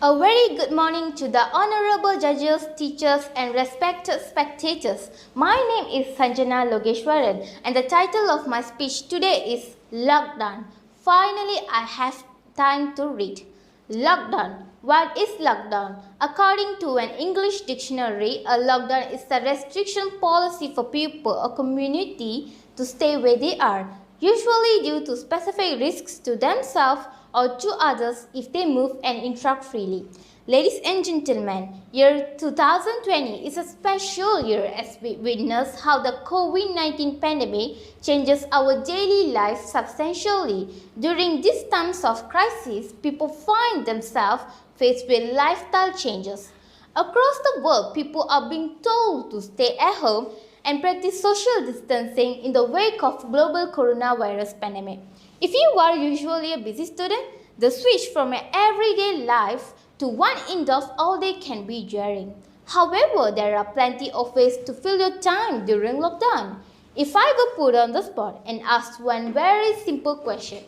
A very good morning to the honorable judges, teachers and respected spectators. My name is Sanjanaa Logeswaran and the title of my speech today is Lockdown. Finally, I have time to read. Lockdown. What is lockdown? According to an English dictionary, a lockdown is a restriction policy for people or community to stay where they are, usually due to specific risks to themselves or to others if they move and interact freely. Ladies and gentlemen, year 2020 is a special year as we witness how the COVID-19 pandemic changes our daily life substantially. During these times of crisis, people find themselves faced with lifestyle changes. Across the world, people are being told to stay at home and practice social distancing in the wake of global coronavirus pandemic. If you are usually a busy student, the switch from an everyday life to one indoors all day can be jarring. However, there are plenty of ways to fill your time during lockdown. If I were put on the spot and asked one very simple question,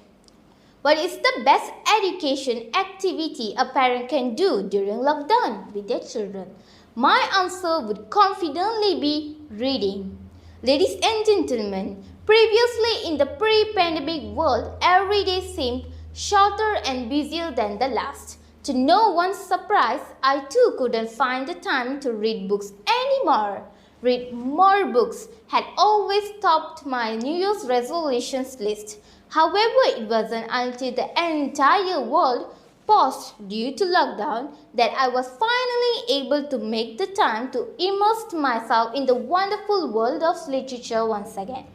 what is the best education activity a parent can do during lockdown with their children? My answer would confidently be reading. Ladies and gentlemen, previously in the pre-pandemic world, every day seemed shorter and busier than the last. To no one's surprise, I too couldn't find the time to read books anymore. Read more books had always topped my New Year's resolutions list. However, it wasn't until the entire world paused due to lockdown that I was finally able to make the time to immerse myself in the wonderful world of literature once again.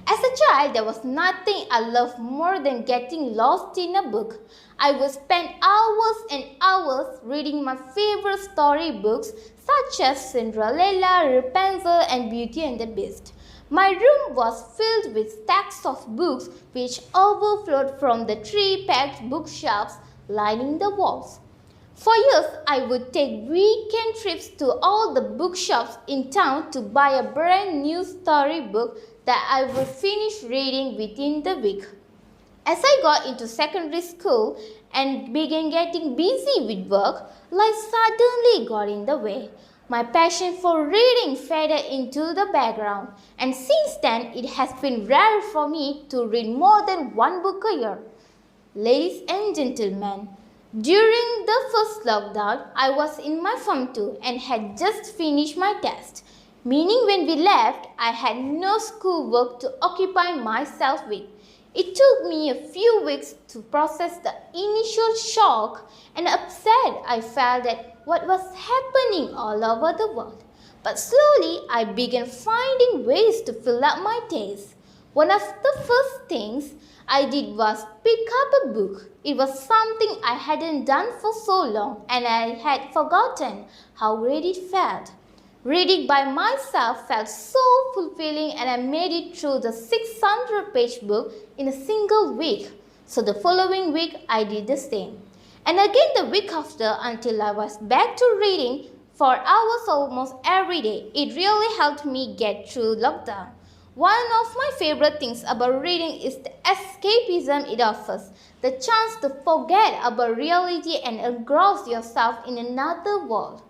As a child, there was nothing I loved more than getting lost in a book. I would spend hours and hours reading my favorite storybooks such as Cinderella, Rapunzel and Beauty and the Beast. My room was filled with stacks of books which overflowed from the three-packed bookshelves lining the walls. For years, I would take weekend trips to all the bookshops in town to buy a brand new storybook that I would finish reading within the week. As I got into secondary school and began getting busy with work, life suddenly got in the way. My passion for reading faded into the background, and since then it has been rare for me to read more than one book a year. Ladies and gentlemen, during the first lockdown, I was in my Form 2 and had just finished my test, meaning when we left, I had no schoolwork to occupy myself with. It took me a few weeks to process the initial shock and upset I felt at what was happening all over the world. But slowly, I began finding ways to fill up my days. One of the first things I did was pick up a book. It was something I hadn't done for so long and I had forgotten how great it felt. Reading by myself felt so fulfilling and I made it through the 600-page book in a single week. So the following week I did the same. And again the week after until I was back to reading for hours almost every day. It really helped me get through lockdown. One of my favorite things about reading is the escapism it offers, the chance to forget about reality and engross yourself in another world.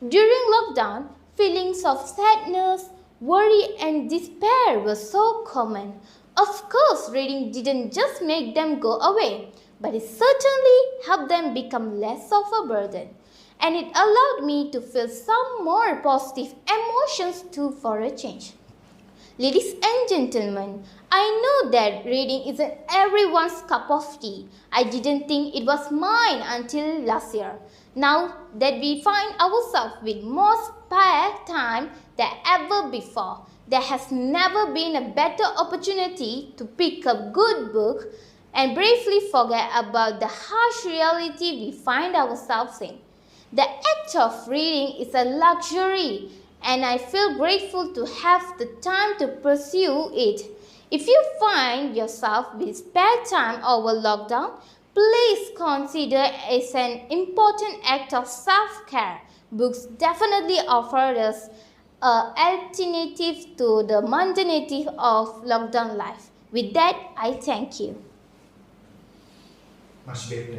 During lockdown, feelings of sadness, worry and despair were so common. Of course, reading didn't just make them go away, but it certainly helped them become less of a burden. And it allowed me to feel some more positive emotions too for a change. Ladies and gentlemen, I know that reading isn't everyone's cup of tea. I didn't think it was mine until last year. Now that we find ourselves with more spare time than ever before, there has never been a better opportunity to pick up a good book and briefly forget about the harsh reality we find ourselves in. The act of reading is a luxury and I feel grateful to have the time to pursue it. If you find yourself with spare time over lockdown, please consider it as an important act of self-care. Books definitely offer us an alternative to the mundanity of lockdown life. With that, I thank you. Much better.